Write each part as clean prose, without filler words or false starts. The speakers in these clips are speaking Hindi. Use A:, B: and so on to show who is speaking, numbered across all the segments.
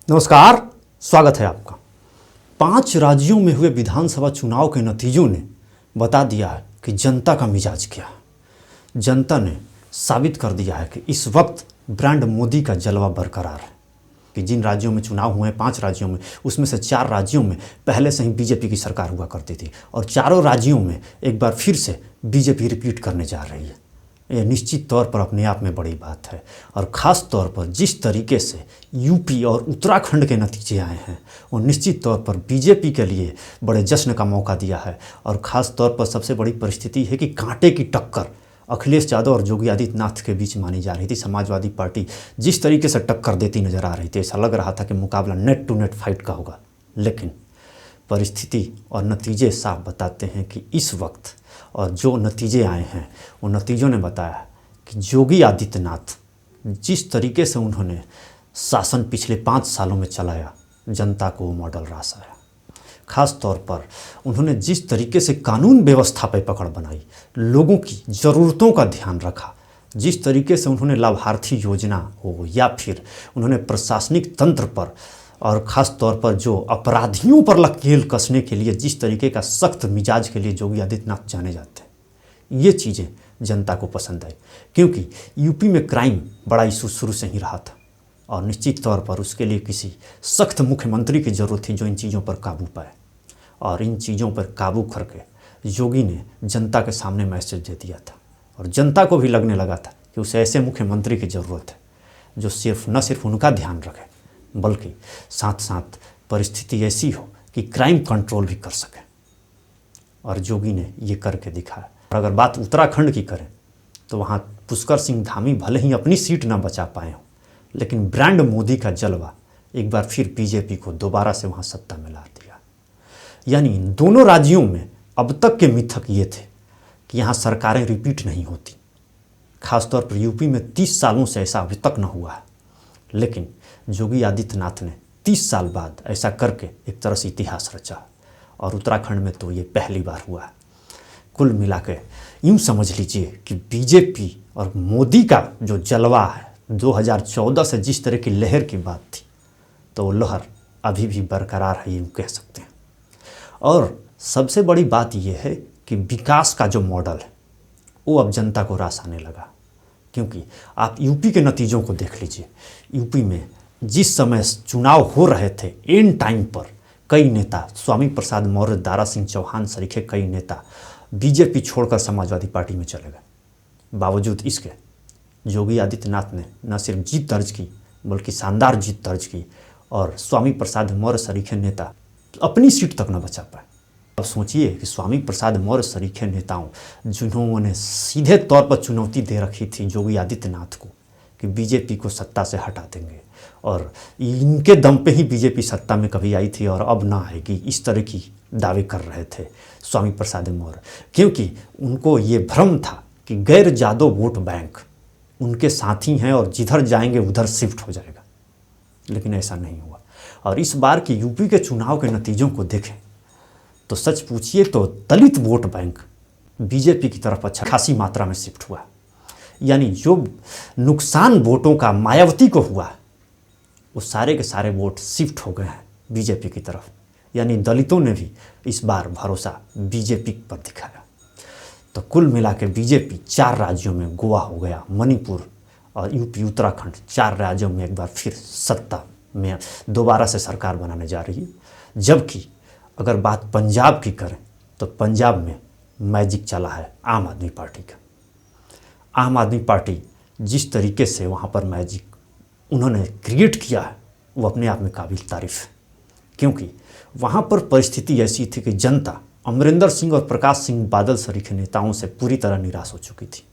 A: नमस्कार, स्वागत है आपका। 5 राज्यों में हुए विधानसभा चुनाव के नतीजों ने बता दिया है कि जनता का मिजाज क्या है। जनता ने साबित कर दिया है कि इस वक्त ब्रांड मोदी का जलवा बरकरार है कि जिन राज्यों में चुनाव हुए हैं 5 राज्यों में, उसमें से 4 राज्यों में पहले से ही बीजेपी की सरकार हुआ करती थी और चारों राज्यों में एक बार फिर से बीजेपी रिपीट करने जा रही है। यह निश्चित तौर पर अपने आप में बड़ी बात है और ख़ास तौर पर जिस तरीके से यूपी और उत्तराखंड के नतीजे आए हैं वो निश्चित तौर पर बीजेपी के लिए बड़े जश्न का मौका दिया है। और ख़ास तौर पर सबसे बड़ी परिस्थिति है कि कांटे की टक्कर अखिलेश यादव और योगी आदित्यनाथ के बीच मानी जा रही थी। समाजवादी पार्टी जिस तरीके से टक्कर देती नज़र आ रही थी, ऐसा लग रहा था कि मुकाबला नेट टू नेट फाइट का होगा, लेकिन परिस्थिति और नतीजे साफ बताते हैं कि इस वक्त और जो नतीजे आए हैं उन नतीजों ने बताया कि योगी आदित्यनाथ जिस तरीके से उन्होंने शासन पिछले 5 सालों में चलाया, जनता को वो मॉडल रासाया। ख़ास तौर पर उन्होंने जिस तरीके से कानून व्यवस्था पर पकड़ बनाई, लोगों की ज़रूरतों का ध्यान रखा, जिस तरीके से उन्होंने लाभार्थी योजना हो या फिर उन्होंने प्रशासनिक तंत्र पर और ख़ास तौर पर जो अपराधियों पर लकीर कसने के लिए जिस तरीके का सख्त मिजाज के लिए योगी आदित्यनाथ जाने जाते हैं, ये चीज़ें जनता को पसंद आई। क्योंकि यूपी में क्राइम बड़ा इशू शुरू से ही रहा था और निश्चित तौर पर उसके लिए किसी सख्त मुख्यमंत्री की ज़रूरत थी जो इन चीज़ों पर काबू पाए। और इन चीज़ों पर काबू करके योगी ने जनता के सामने मैसेज दे दिया था और जनता को भी लगने लगा था कि उसे ऐसे मुख्यमंत्री की ज़रूरत है जो न सिर्फ उनका ध्यान रखे बल्कि साथ साथ परिस्थिति ऐसी हो कि क्राइम कंट्रोल भी कर सके। और योगी ने ये करके दिखाया। और अगर बात उत्तराखंड की करें तो वहाँ पुष्कर सिंह धामी भले ही अपनी सीट ना बचा पाए हों, लेकिन ब्रांड मोदी का जलवा एक बार फिर बीजेपी को दोबारा से वहाँ सत्ता में ला दिया। यानी इन दोनों राज्यों में अब तक के मिथक ये थे कि यहाँ सरकारें रिपीट नहीं होती। खासतौर पर यूपी में 30 सालों से ऐसा अभी तक न हुआ है, लेकिन योगी आदित्यनाथ ने 30 साल बाद ऐसा करके एक तरह से इतिहास रचा और उत्तराखंड में तो ये पहली बार हुआ है। कुल मिला के यूँ समझ लीजिए कि बीजेपी और मोदी का जो जलवा है 2014 से जिस तरह की लहर की बात थी, तो वो लहर अभी भी बरकरार है, यूँ कह सकते हैं। और सबसे बड़ी बात यह है कि विकास का जो मॉडल है वो अब जनता को रास आने लगा। क्योंकि आप यूपी के नतीजों को देख लीजिए। यूपी में जिस समय चुनाव हो रहे थे, एन टाइम पर कई नेता, स्वामी प्रसाद मौर्य, दारा सिंह चौहान सरीखे कई नेता बीजेपी छोड़कर समाजवादी पार्टी में चले गए। बावजूद इसके योगी आदित्यनाथ ने न सिर्फ जीत दर्ज की बल्कि शानदार जीत दर्ज की और स्वामी प्रसाद मौर्य सरीखे नेता अपनी सीट तक न बचा पाए। अब सोचिए कि स्वामी प्रसाद मौर्य सरीखे नेताओं जिन्होंने सीधे तौर पर चुनौती दे रखी थी योगी आदित्यनाथ को कि बीजेपी को सत्ता से हटा देंगे और इनके दम पे ही बीजेपी सत्ता में कभी आई थी और अब ना आएगी, इस तरह की दावे कर रहे थे स्वामी प्रसाद मौर्य। क्योंकि उनको ये भ्रम था कि गैर जादव वोट बैंक उनके साथी हैं और जिधर जाएंगे उधर शिफ्ट हो जाएगा, लेकिन ऐसा नहीं हुआ। और इस बार की यूपी के चुनाव के नतीजों को देखें तो सच पूछिए तो दलित वोट बैंक बीजेपी की तरफ अच्छा खासी मात्रा में शिफ्ट हुआ। यानी जो नुकसान वोटों का मायावती को हुआ वो सारे के सारे वोट शिफ्ट हो गए हैं बीजेपी की तरफ। यानी दलितों ने भी इस बार भरोसा बीजेपी पर दिखाया। तो कुल मिला के बीजेपी 4 राज्यों में, गोवा हो गया, मणिपुर और यूपी उत्तराखंड, 4 राज्यों में एक बार फिर सत्ता में दोबारा से सरकार बनाने जा रही है। जबकि अगर बात पंजाब की करें तो पंजाब में मैजिक चला है आम आदमी पार्टी का। आम आदमी पार्टी जिस तरीके से वहाँ पर मैजिक उन्होंने क्रिएट किया है वो अपने आप में काबिल तारीफ़ है। क्योंकि वहाँ पर परिस्थिति ऐसी थी कि जनता अमरिंदर सिंह और प्रकाश सिंह बादल सरीखे नेताओं से पूरी तरह निराश हो चुकी थी।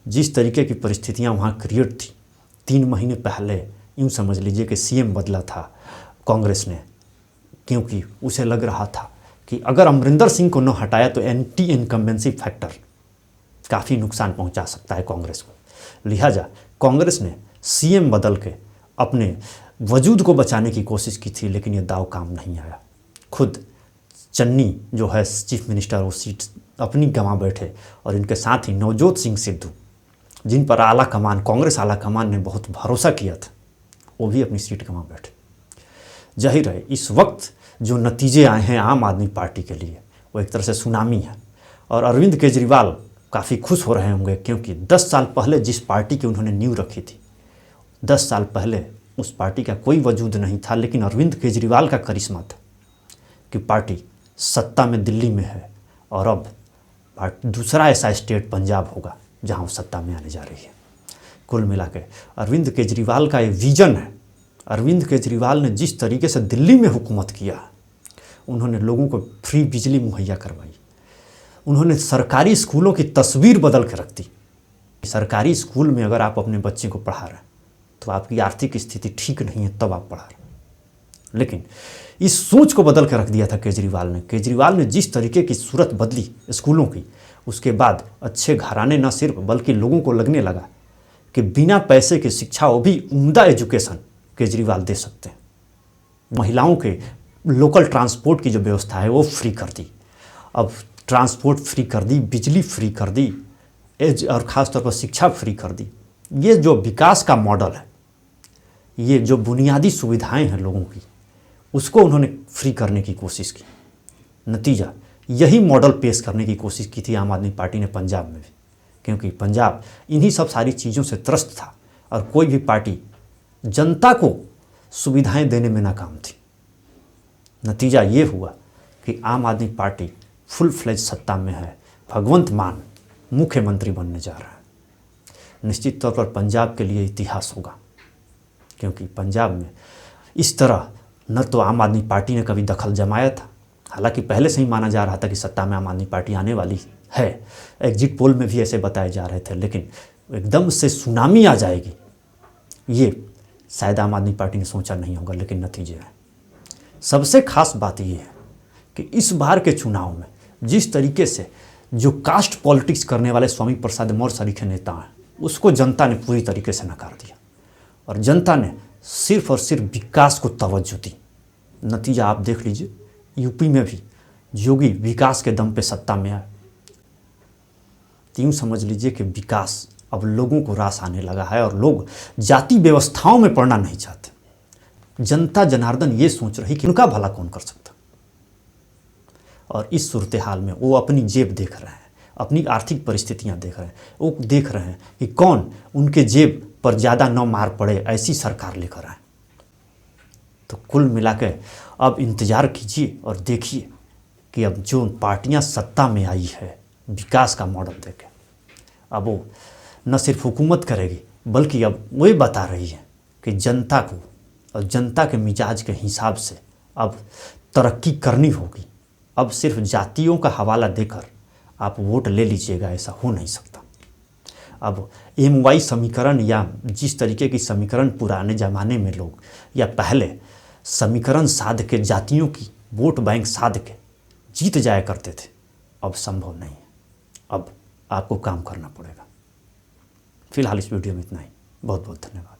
A: जिस तरीके की परिस्थितियाँ वहाँ क्रिएट थी, 3 महीने पहले यूँ समझ लीजिए कि सीएम बदला था कांग्रेस ने, क्योंकि उसे लग रहा था कि अगर अमरिंदर सिंह को न हटाया तो एंटी इनकम्बेंसी फैक्टर काफ़ी नुकसान पहुंचा सकता है कांग्रेस को। लिहाजा कांग्रेस ने सीएम बदल के अपने वजूद को बचाने की कोशिश की थी, लेकिन ये दाव काम नहीं आया। खुद चन्नी जो है चीफ मिनिस्टर, वो सीट अपनी गंवा बैठे और इनके साथ ही नवजोत सिंह सिद्धू जिन पर कांग्रेस आला कमान ने बहुत भरोसा किया था, वो भी अपनी सीट गंवा बैठे। जाहिर है इस वक्त जो नतीजे आए हैं आम आदमी पार्टी के लिए वो एक तरह से सुनामी है। और अरविंद केजरीवाल काफ़ी खुश हो रहे होंगे, क्योंकि 10 साल पहले जिस पार्टी की उन्होंने नींव रखी थी, 10 साल पहले उस पार्टी का कोई वजूद नहीं था, लेकिन अरविंद केजरीवाल का करिश्मा था कि पार्टी सत्ता में दिल्ली में है। और अब दूसरा ऐसा स्टेट पंजाब होगा जहां वो सत्ता में आने जा रही है। कुल मिला के अरविंद केजरीवाल का ये विजन है। अरविंद केजरीवाल ने जिस तरीके से दिल्ली में हुकूमत किया, उन्होंने लोगों को फ्री बिजली मुहैया करवाई, उन्होंने सरकारी स्कूलों की तस्वीर बदल के रख दी। सरकारी स्कूल में अगर आप अपने बच्चे को पढ़ा रहे हैं तो आपकी आर्थिक स्थिति ठीक नहीं है, तब आप पढ़ा रहे हैं। लेकिन इस सोच को बदल के रख दिया था केजरीवाल ने। केजरीवाल ने जिस तरीके की सूरत बदली स्कूलों की, उसके बाद अच्छे घराने न सिर्फ बल्कि लोगों को लगने लगा कि बिना पैसे की शिक्षा, वो भी उम्दा एजुकेशन केजरीवाल दे सकते हैं। महिलाओं के लोकल ट्रांसपोर्ट की जो व्यवस्था है वो फ्री कर दी। अब ट्रांसपोर्ट फ्री कर दी, बिजली फ्री कर दी, और ख़ास तौर पर शिक्षा फ्री कर दी। ये जो विकास का मॉडल है, ये जो बुनियादी सुविधाएं हैं लोगों की, उसको उन्होंने फ्री करने की कोशिश की। नतीजा यही मॉडल पेश करने की कोशिश की थी आम आदमी पार्टी ने पंजाब में भी, क्योंकि पंजाब इन्हीं सब सारी चीज़ों से त्रस्त था और कोई भी पार्टी जनता को सुविधाएं देने में नाकाम थी। नतीजा ये हुआ कि आम आदमी पार्टी फुल फ्लेज सत्ता में है, भगवंत मान मुख्यमंत्री बनने जा रहा है। निश्चित तौर पर पंजाब के लिए इतिहास होगा, क्योंकि पंजाब में इस तरह न तो आम आदमी पार्टी ने कभी दखल जमाया था, हालांकि पहले से ही माना जा रहा था कि सत्ता में आम आदमी पार्टी आने वाली है, एग्जिट पोल में भी ऐसे बताए जा रहे थे, लेकिन एकदम से सुनामी आ जाएगी ये शायद आम आदमी पार्टी ने सोचा नहीं होगा। लेकिन नतीजे हैं। सबसे खास बात ये है कि इस बार के चुनाव में जिस तरीके से जो कास्ट पॉलिटिक्स करने वाले स्वामी प्रसाद मौर्य सरीखे नेता हैं, उसको जनता ने पूरी तरीके से नकार दिया और जनता ने सिर्फ और सिर्फ विकास को तवज्जो दी। नतीजा आप देख लीजिए, यूपी में भी योगी विकास के दम पे सत्ता में आए। यूँ समझ लीजिए कि विकास अब लोगों को रास आने लगा है और लोग जाति व्यवस्थाओं में पड़ना नहीं चाहते। जनता जनार्दन ये सोच रही कि उनका भला कौन कर सकता, और इस सूरत हाल में वो अपनी जेब देख रहे हैं, अपनी आर्थिक परिस्थितियां देख रहे हैं। वो देख रहे हैं कि कौन उनके जेब पर ज़्यादा न मार पड़े, ऐसी सरकार लेकर आए। तो कुल मिला के अब इंतज़ार कीजिए और देखिए कि अब जो पार्टियां सत्ता में आई है विकास का मॉडल देके, अब वो न सिर्फ हुकूमत करेगी बल्कि अब वही बता रही है कि जनता को और जनता के मिजाज के हिसाब से अब तरक्की करनी होगी। अब सिर्फ जातियों का हवाला देकर आप वोट ले लीजिएगा, ऐसा हो नहीं सकता। अब MY समीकरण या जिस तरीके की समीकरण पुराने ज़माने में लोग या पहले समीकरण साध के जातियों की वोट बैंक साध के जीत जाया करते थे, अब संभव नहीं है। अब आपको काम करना पड़ेगा। फिलहाल इस वीडियो में इतना ही। बहुत बहुत धन्यवाद।